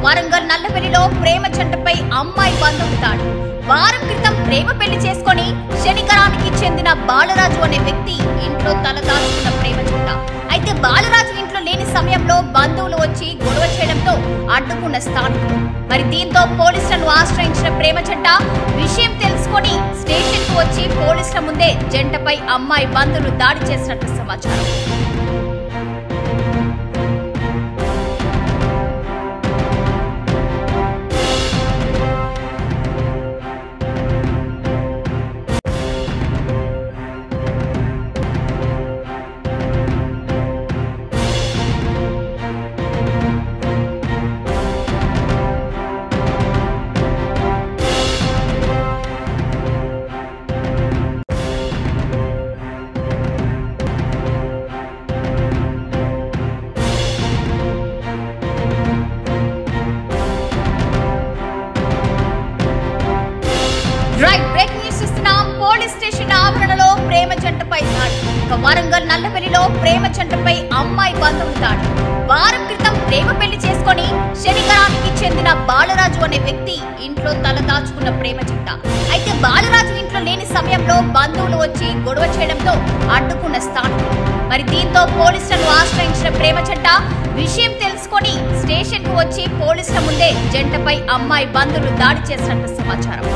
వరంగల్ నల్లబెల్లిలో ప్రేమ జంటపై అమ్మాయి బంధువులు దాడి. వారం క్రితం ప్రేమ పెళ్లి చేసుకుని శనికరానికి చెందిన బాలరాజు అనే వ్యక్తి ఇంట్లో తలదాచుకున్న ప్రేమ జంట. అయితే బాలరాజు ఇంట్లో లేని సమయంలో బంధువులు వచ్చి గొడవ చేయడంతో అడ్డుకున్న స్థానికులు. మరి దీంతో పోలీసులను ఆశ్రయించిన ప్రేమ జంట విషయం తెలుసుకొని స్టేషన్ కు వచ్చి పోలీసుల ముందే జంటపై అమ్మాయి బంధువులు దాడి చేసినట్లు సమాచారం. పోలీస్ స్టేషన్ ఆవరణలో ప్రేమ జంటపై దాడి. వరంగల్ నల్లబెల్లిలో ప్రేమ జంటపై అమ్మాయి బంధువులు దాడి. వారం క్రితం ప్రేమ పెళ్లి చేసుకుని శనికరానికి చెందిన బాలరాజు అనే వ్యక్తి ఇంట్లో తలదాచుకున్న ప్రేమ జంట. అయితే బాలరాజు ఇంట్లో లేని సమయంలో బంధువులు వచ్చి గొడవ చేయడంతో అడ్డుకున్న స్థానికులు. మరి దీంతో పోలీసులను ఆశ్రయించిన ప్రేమ జంట విషయం తెలుసుకొని స్టేషన్ కు వచ్చి పోలీసుల ముందే జంటపై అమ్మాయి బంధువులు దాడి చేసినట్లు సమాచారం.